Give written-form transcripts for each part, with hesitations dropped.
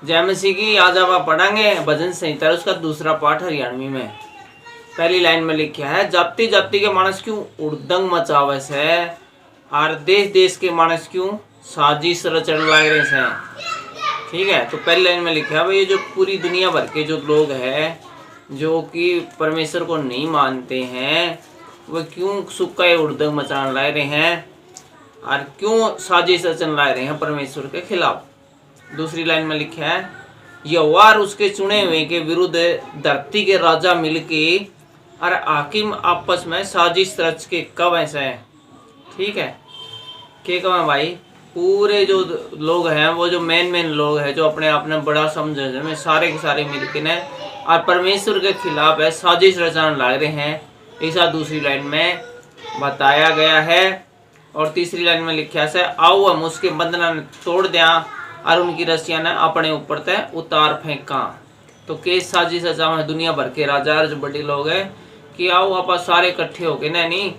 जय मसीह की। आज आप पढ़ेंगे भजन संहिता उसका दूसरा पाठ हरियाणवी में। पहली लाइन में लिखा है, जाति जाति के मानस क्यों उड़दंग मचावे से, और देश देश के मानस क्यों साजिश रचन लाग रहे से। ठीक है, तो पहली लाइन में लिखा है भाई, ये जो पूरी दुनिया भर के जो लोग हैं जो कि परमेश्वर को नहीं मानते हैं, वो क्यों सुक्का उड़दंग मचाने ला रहे हैं और क्यों साजिश रचन ला रहे हैं परमेश्वर के खिलाफ। दूसरी लाइन में लिखा है, यहोवा और उसके चुने हुए के विरुद्ध धरती के राजा मिलके और हाकिम आपस में साजिश रच के कब ऐसा है। ठीक है, क्या कब है भाई, पूरे जो लोग हैं वो जो मेन लोग हैं जो अपने आप में बड़ा समझे में सारे के सारे मिलके ने और परमेश्वर के खिलाफ है साजिश रचाने लग रहे हैं, ऐसा दूसरी लाइन में बताया गया है। और तीसरी लाइन में लिखा है, आओ हम उसके बंधन तोड़ दें और उनकी रस्सियां ने अपने ऊपर तय उतार फेंका। तो केस साजिश रचा है दुनिया भर के राजा जो बड़े लोग हैं कि आओ आप सारे इकट्ठे हो गए नहीं,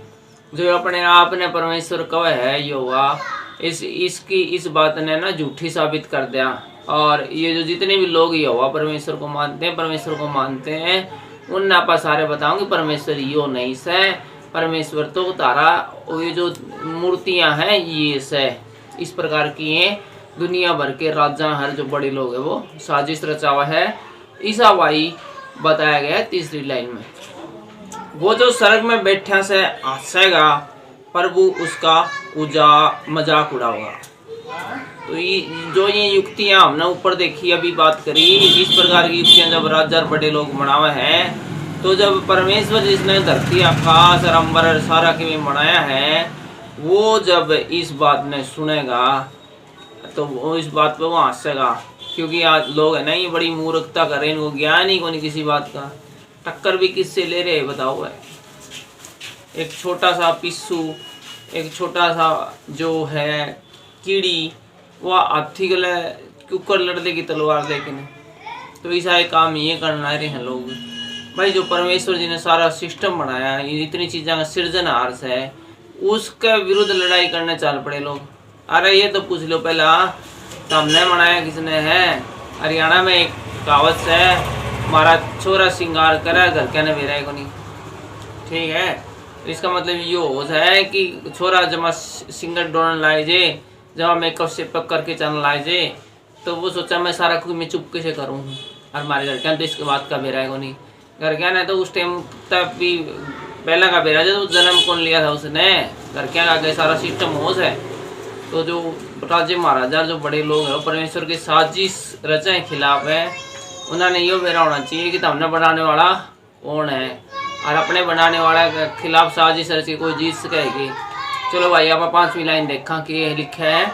जो अपने आप ने परमेश्वर कव है यहोवा, इसकी इस बात ने ना झूठी साबित कर दिया। और ये जो जितने भी लोग यहोवा परमेश्वर को मानते हैं उन आप सारे बताऊंगे परमेश्वर यो नहीं से, परमेश्वर तो तारा ये जो मूर्तियां हैं ये से। इस प्रकार की हैं दुनिया भर के राजा हर जो बड़े लोग हैं वो साजिश रचावा है, ईसा भाई बताया गया है तीसरी लाइन में। वो जो स्वर्ग में बैठा से हंसेगा प्रभु उसका मजाक उड़ाओगा। तो ये युक्तियां हमने ऊपर देखी अभी बात करी, इस प्रकार की युक्तियां जब राजा बड़े लोग बनावे हैं, तो जब परमेश्वर जिसने धरती आकाश और अंबर सारा के में बनाया है, वो जब इस बात ने सुनेगा तो वो इस बात पे वो हंसेगा। क्योंकि आज लोग है ना ये बड़ी मूर्खता कर रहे हैं, इनको ज्ञान ही को नहीं किसी बात का। टक्कर भी किससे ले रहे बताओ है, एक छोटा सा पिस्सू, एक छोटा सा जो है कीड़ी, वो हाथी गले कुकर लड़ने की तलवार लेकिन। तो ऐसा एक काम ये करना रहे हैं लोग भाई। जो परमेश्वर जी ने सारा सिस्टम बनाया है, इतनी चीज़ों का सृजनहार है, उसके विरुद्ध लड़ाई करने चल पड़े लोग। अरे ये तो पूछ लो पहला, हमने बनाया किसने है। हरियाणा में एक कहावत है, हमारा छोरा श्रृंगार करा घर क्या ने मेरा को नहीं। ठीक है, तो इसका मतलब ये हो है कि छोरा जब सिंगर डोन लाए जे, जब मेकअप से पक करके चैनल लाए जे, तो वो सोचा मैं सारा कुछ मैं चुपके से करूँ। और हमारे घर क्या तो इसके बाद का बेरा है को नहीं। घर क्या ना तो उस टाइम तब भी पहला का बेरा जो जन्म कौन लिया था उसने, घर क्या आगे सारा सिस्टम होश है। तो जो राजे महाराजा जो बड़े लोग हैं परमेश्वर के साजिश रचाए खिलाफ है, उन्होंने यो बेरा होना चाहिए कि हमने बनाने वाला कौन है और अपने बनाने वाला के खिलाफ साजिश रची कोई जीत सकेगी। चलो भाई आप पांचवी लाइन देखा कि लिखा है,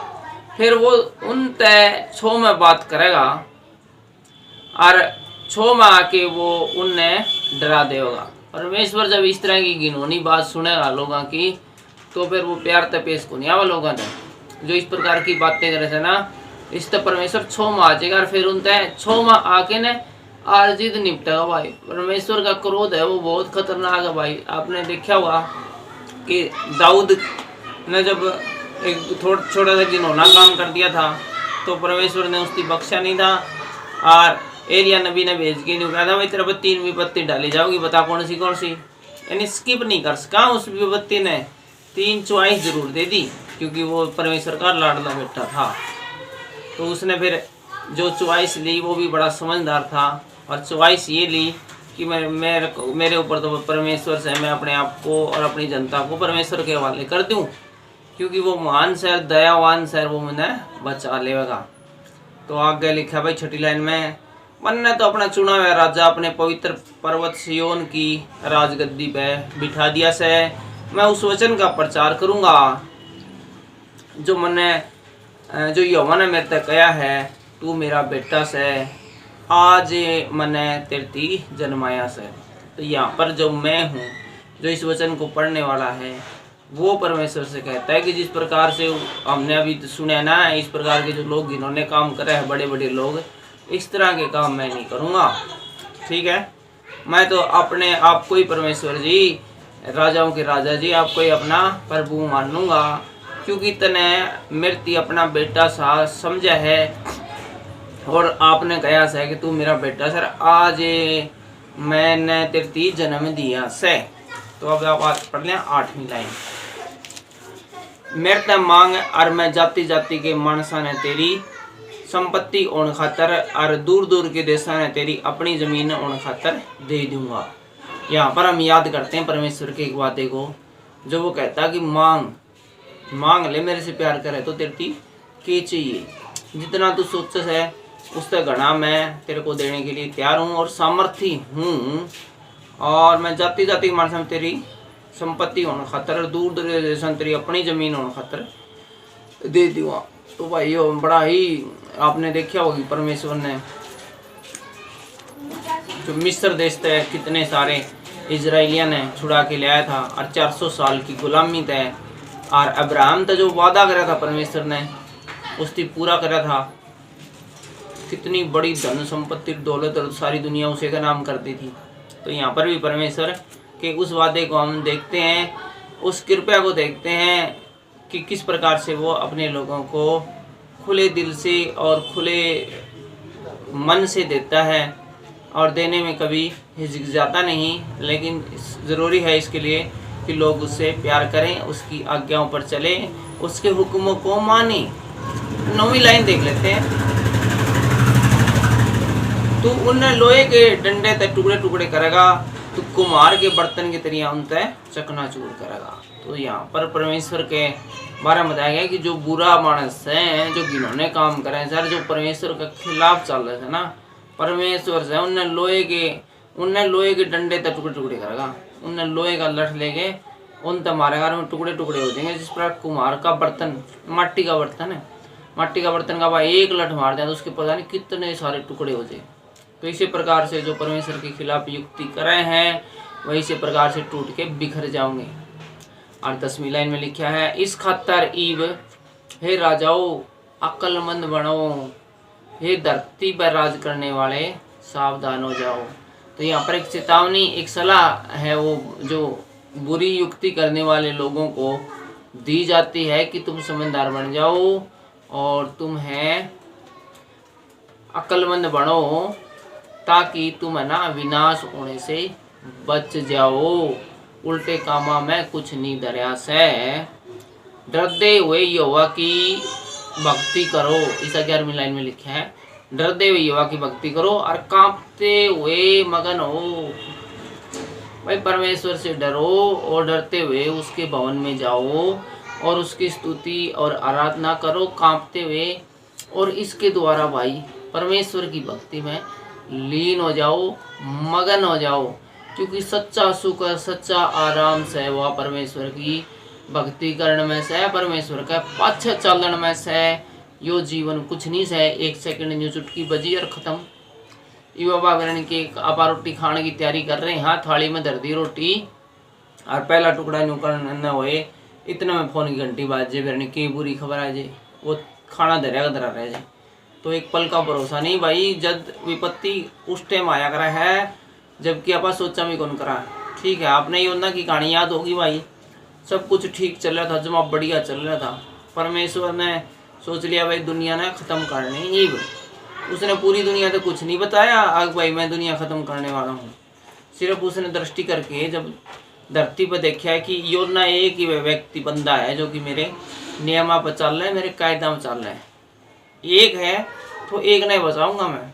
फिर वो उन तय छो में बात करेगा और छो में आके वो उनने डरा देगा। परमेश्वर जब इस तरह की घिनौनी बात सुनेगा लोगों की, तो फिर वो प्यार तय पेश को नहीं आवा लोगों ने जो इस प्रकार की बातें करे थे ना, इस तो परमेश्वर छो में आ जाएगा और फिर उनते छो में आके ने आर्जित निपटेगा भाई। परमेश्वर का क्रोध है वो बहुत खतरनाक है भाई। आपने देखा होगा कि दाऊद ने जब एक छोटा सा घिनौना काम कर दिया था तो परमेश्वर ने उसकी बख्शा नहीं था, और एलिया नबी ने भेज के नहीं कहा था भाई तेरा पर 3 विपत्ति डाली जाओगी, बता कौन सी। यानी स्किप नहीं कर सका उस विपत्ति ने, 3 चॉइस जरूर दे दी, क्योंकि वो परमेश्वर का लाडला बेटा था। तो उसने फिर जो चॉइस ली वो भी बड़ा समझदार था, और चॉइस ये ली कि मेरे ऊपर तो परमेश्वर से मैं अपने आप को और अपनी जनता को परमेश्वर के हवाले कर दूं, क्योंकि वो महान शहर दयावान शहर वो मैंने बचा लेगा। तो आगे लिखा भाई छठी लाइन में, मन ने तो अपना चुना हुआ राजा अपने पवित्र पर्वत सियोन की राजगद्दी पे बिठा दिया से, मैं उस वचन का प्रचार करूंगा जो यहोवा ने मेरे तक कहा है, तू मेरा बेटा से, आज मैंने तेरी जन्माया से। तो यहाँ पर जो मैं हूँ जो इस वचन को पढ़ने वाला है, वो परमेश्वर से कहता है कि जिस प्रकार से हमने अभी सुना ना, इस प्रकार के जो लोग जिन्होंने काम करे हैं बड़े बड़े लोग, इस तरह के काम मैं नहीं करूँगा। ठीक है, मैं तो अपने आप को ही परमेश्वर जी, राजाओं के राजा जी, आपको ही अपना प्रभु मान लूँगा, क्योंकि तने मृत्यु अपना बेटा सा समझा है और आपने कहा से कि तू मेरा बेटा सर आज मैंने तेरी जन्म दिया से। तो अब आप आज पढ़ लें 8वीं लाइन। मेरे ते मांग और मैं जाति जाति के मानसा ने तेरी संपत्ति होने खातर और दूर दूर के देशा ने तेरी अपनी जमीन होने खातर दे दूंगा। यहाँ पर हम याद करते हैं परमेश्वर के एक वादे को, जो वो कहता कि मांग ले, मेरे से प्यार करे तो तेरी के चाहिए, जितना तू सोचस है उससे घना मैं तेरे को देने के लिए तैयार हूँ और सामर्थी हूँ। और मैं जाति जाति के मानसा में तेरी संपत्ति होने खातर दूर दूर के देशा तेरी अपनी जमीन होने खातर दे दूंगा। तो भाई ये बड़ा ही आपने देखा होगी परमेश्वर ने जो मिस्र देश थे कितने सारे इजराइलियन ने छुड़ा के लाया था और 400 साल की गुलामी तय और अब्राहम तो जो वादा करा था परमेश्वर ने उसकी पूरा करा था। कितनी बड़ी धन संपत्ति दौलत और सारी दुनिया उसे का नाम करती थी। तो यहाँ पर भी परमेश्वर के उस वादे को हम देखते हैं, उस कृपया को देखते हैं कि किस प्रकार से वो अपने लोगों को खुले दिल से और खुले मन से देता है और देने में कभी हिचकिचाता नहीं। लेकिन ज़रूरी है इसके लिए कि लोग उससे प्यार करें, उसकी आज्ञाओं पर चलें, उसके हुक्मों को मानें। 9वीं लाइन देख लेते हैं। तू उन लोहे के डंडे तक टुकड़े टुकड़े करेगा, तू कुम्हार के बर्तन की तरह उन तक चकनाचूर करेगा। तो यहाँ पर परमेश्वर के बारे में बताया गया कि जो बुरा मानस है, जो घिनौने काम कर रहे हैं सर, जो परमेश्वर के खिलाफ चल रहे थे ना, परमेश्वर से उनने लोहे के डंडे तक टुकड़े टुकड़े करेगा। उनने लोहे का लठ लेके उन तुम्हारे घर में टुकड़े टुकड़े हो जाएंगे। जिस प्रकार कुम्हार का बर्तन, माटी का बर्तन है, माटी का बर्तन का भाई एक लठ मार दिया तो उसके पता नहीं कितने सारे टुकड़े हो जाए। तो इसी प्रकार से जो परमेश्वर के खिलाफ युक्ति कर रहे हैं वही इसी प्रकार से टूट के बिखर जाओगे। और 10वीं लाइन में लिखा है, इस खातर ईब हे राजाओं अक्लमंद बनो, हे धरती पर राज करने वाले सावधान हो जाओ। तो यहाँ पर एक चेतावनी, एक सलाह है वो जो बुरी युक्ति करने वाले लोगों को दी जाती है कि तुम समझदार बन जाओ और तुम है अक्लमंद बनो ताकि तुम है ना विनाश होने से बच जाओ। उल्टे कामा में कुछ नहीं दरिया से डरते हुए यहोवा की भक्ति करो। इस 11वीं लाइन में लिखा है, डरते हुए यहोवा की भक्ति करो और कांपते हुए मगन हो। भाई परमेश्वर से डरो और डरते हुए उसके भवन में जाओ और उसकी स्तुति और आराधना करो कांपते हुए। और इसके द्वारा भाई परमेश्वर की भक्ति में लीन हो जाओ, मगन हो जाओ, क्योंकि सच्चा सुख सच्चा आराम से वह परमेश्वर की भक्ति करने में से, परमेश्वर का पाछे चलन में से। यो जीवन कुछ नहीं से, 1 सेकंड न्यू चुटकी बजी और ख़त्म। युवा बागरण की आपा रोटी खाने की तैयारी कर रहे हैं, हाँ थाली में धर दी रोटी और पहला टुकड़ा न्यू करना हुए इतना में फ़ोन की घंटी बाज जाए, फिर की बुरी खबर आ जाए, वो खाना धरा धरा रह जाए। तो एक पल का भरोसा नहीं भाई, जब विपत्ति उस टाइम आया करा है जबकि आप सोचा भी कौन करा। ठीक है, आपने योजना की कहानी याद होगी भाई, सब कुछ ठीक चल रहा था, जमा बढ़िया चल रहा था। परमेश्वर ने सोच लिया भाई दुनिया ने ख़त्म करनी ईब, उसने पूरी दुनिया तो कुछ नहीं बताया आग भाई मैं दुनिया ख़त्म करने वाला हूँ। सिर्फ उसने दृष्टि करके जब धरती पर देखा है कि योजना एक ही व्यक्ति बंदा है जो कि मेरे नियमा पर चल रहा है, मेरे कायदा में चल रहा है, एक है तो एक नहीं बचाऊंगा मैं।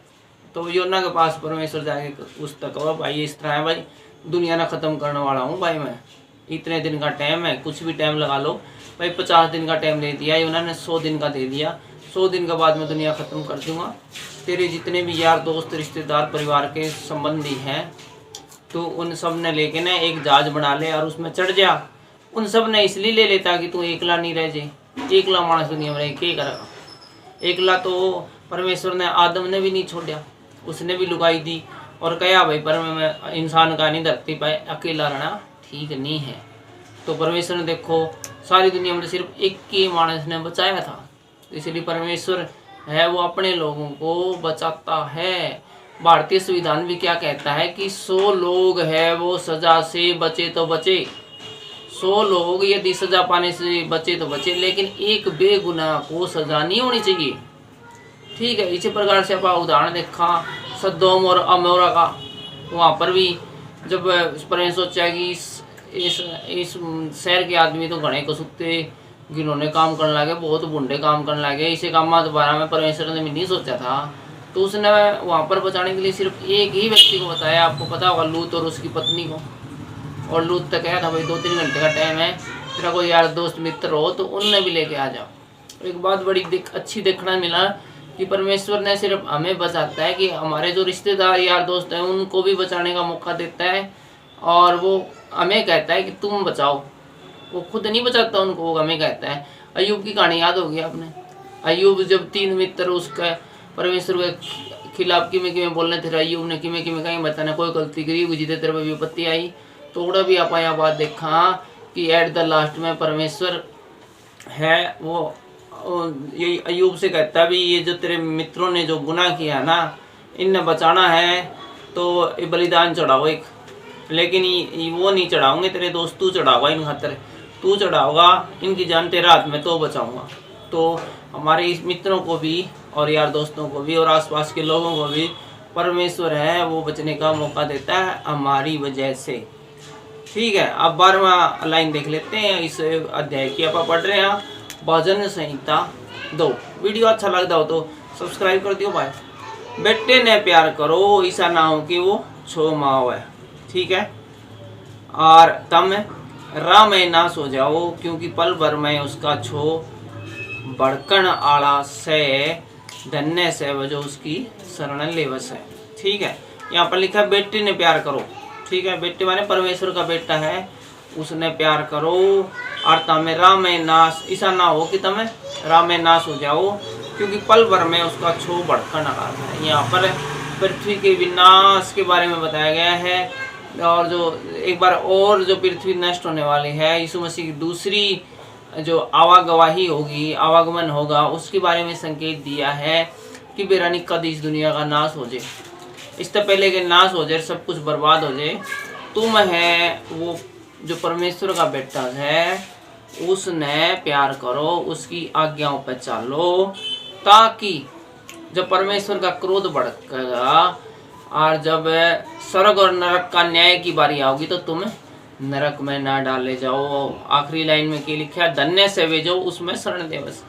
तो योना के पास परमेश्वर जाके उस तक कहो भाई इस तरह है भाई दुनिया ना ख़त्म करने वाला हूँ भाई, मैं इतने दिन का टाइम है, कुछ भी टाइम लगा लो भाई, 50 दिन का टाइम दे दिया योना ने, 100 दिन का दे दिया, 100 दिन के बाद मैं दुनिया ख़त्म कर दूँगा। तेरे जितने भी यार दोस्त रिश्तेदार परिवार के संबंधी हैं तो उन सब ने लेके ना एक जहाज बना ले और उसमें चढ़ जा। उन सब ने इसलिए ले लेता कि तू एकला नहीं रह जाए, एकला मानस दुनिया में रह के करेगा। एकला तो परमेश्वर ने आदम ने भी नहीं छोड़ा, उसने भी लुगाई दी और कहा भाई पर मैं इंसान का नहीं धरती पाए अकेला रहना ठीक नहीं है। तो परमेश्वर ने देखो सारी दुनिया में सिर्फ एक ही मानस ने बचाया था, इसलिए परमेश्वर है वो अपने लोगों को बचाता है। भारतीय संविधान भी क्या कहता है कि 100 लोग है वो सजा से बचे तो बचे, 100 लोग यदि सजा पाने से बचे तो बचे, लेकिन एक बेगुनाह को सजा नहीं होनी चाहिए। ठीक है। इसी प्रकार से आप उदाहरण देखा सदोम और अमोरा का। वहाँ पर भी जब परमेश्वर सोचा कि इस शहर के आदमी तो घने कसुत्ते जिन्होंने काम करने लगे, बहुत बुंडे काम करने लगे, इसे काम दोबारा में परमेश्वर ने भी नहीं सोचा था। तो उसने वहाँ पर बचाने के लिए सिर्फ एक ही व्यक्ति को बताया। आपको पता होगा लूत और उसकी पत्नी को। और लूत तक कहा था भाई 2-3 घंटे का टाइम है, तेरा कोई यार दोस्त मित्र हो तो उनने भी लेके आ जाओ। एक बात बड़ी अच्छी देखना मिला कि परमेश्वर ने सिर्फ हमें बचाता है कि हमारे जो रिश्तेदार यार दोस्त हैं उनको भी बचाने का मौका देता है, और वो हमें कहता है कि तुम बचाओ। वो खुद नहीं बचाता उनको, वो हमें कहता है। अय्यूब की कहानी याद होगी आपने। अय्यूब जब 3 मित्र उसका परमेश्वर के खिलाफ किमें बोलने थे, अय्यूब ने किमें कहीं बताना कोई गलती करी हुई जिते तेरे पर विपत्ति आई। थोड़ा भी आप यहाँ बात देखा कि एट द लास्ट में परमेश्वर है वो ये अय्यूब से कहता भी, ये जो तेरे मित्रों ने जो गुनाह किया ना, इन्हें बचाना है तो ये बलिदान चढ़ाओ एक, लेकिन वो नहीं चढ़ाओगे तेरे दोस्त, तू चढ़ाओगा इन खातर, तू चढ़ाओगा इनकी जान तेरा हाथ में तो बचाऊंगा। तो हमारे इस मित्रों को भी और यार दोस्तों को भी और आसपास के लोगों को भी परमेश्वर है वो बचने का मौका देता है हमारी वजह से। ठीक है, अब 12वां लाइन देख लेते हैं इस अध्याय की। आप पढ़ रहे हैं भजन संहिता 2। वीडियो अच्छा लगता हो तो सब्सक्राइब कर दियो भाई। बेटे ने प्यार करो, ऐसा ना हो कि वो छो माओ है। ठीक है, और तम राह में ना सो जाओ, क्योंकि पल भर में उसका छो बड़कन आला से धन्य से वो जो उसकी शरण लेवस है। ठीक है, यहाँ पर लिखा बेटे ने प्यार करो। ठीक है, बेटे माने परमेश्वर का बेटा है, उसने प्यार करो। और तमें राह में नाश, ऐसा ना हो कि तमें राह में नाश हो जाओ, क्योंकि पल भर में उसका छो बड़कन आला है। यहाँ पर पृथ्वी के विनाश के बारे में बताया गया है, और जो एक बार और जो पृथ्वी नष्ट होने वाली है, यीशु मसीह की दूसरी जो आवागवाही होगी, आवागमन होगा, उसके बारे में संकेत दिया है कि बेरानी कद इस दुनिया का नाश हो जाए, इससे पहले कि नाश हो जाए, सब कुछ बर्बाद हो जाए। तुम है वो जो परमेश्वर का बेटा है, उसने प्यार करो, उसकी आज्ञाओं पर चलो, ताकि जब परमेश्वर का क्रोध भड़केगा और जब स्वर्ग और नरक का न्याय की बारी आओगी तो तुम नरक में ना डाले जाओ। आखिरी लाइन में क्या लिखा है? धन्य से वे जो उसमें शरण लेवस,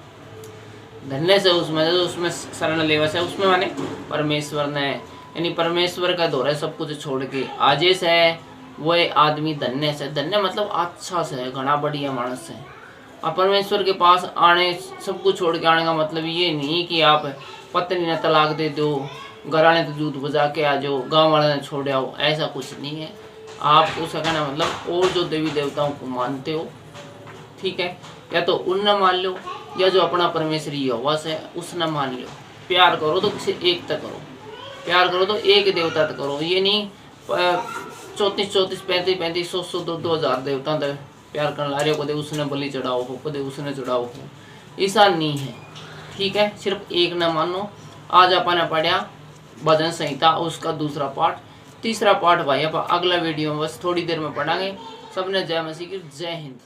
धन्य से उसमें जो उसमें शरण लेवस है, उसमें माने परमेश्वर ने, यानी परमेश्वर का दौरा सब कुछ छोड़ के आजेस है वो आदमी धन्य से, धन्य मतलब अच्छा से, घना बढ़िया मानस है। और परमेश्वर के पास आने, सब कुछ छोड़ के आने का मतलब ये नहीं कि आप पत्नी ने तलाक दे दो, घर वाले तो दूध बजा के आ जाओ, गाँव वाले ने छोड़ आओ, ऐसा कुछ नहीं है। आप उसका कहना मतलब और जो देवी देवताओं को मानते हो, ठीक है, या तो उनने मान लो, या जो अपना परमेश्वर यहोवा है उसने मान लो। प्यार करो तो किसी एक तक करो, प्यार करो तो एक देवता तक करो। ये नहीं 34, 35, 100, 2,000 देवता तक प्यार करने ला रहे हो, कदे उसने बलि चढ़ाओ हो, कदे उसने चढ़ाओ हो, ऐसा नहीं है। ठीक है, सिर्फ एक न मानो। आज अपन पढ़ा भजन संहिता उसका दूसरा पाठ, तीसरा पाठ भाई अपन अगला वीडियो में बस थोड़ी देर में पढ़ांगे। सबने जय मसीह की, जय हिंद।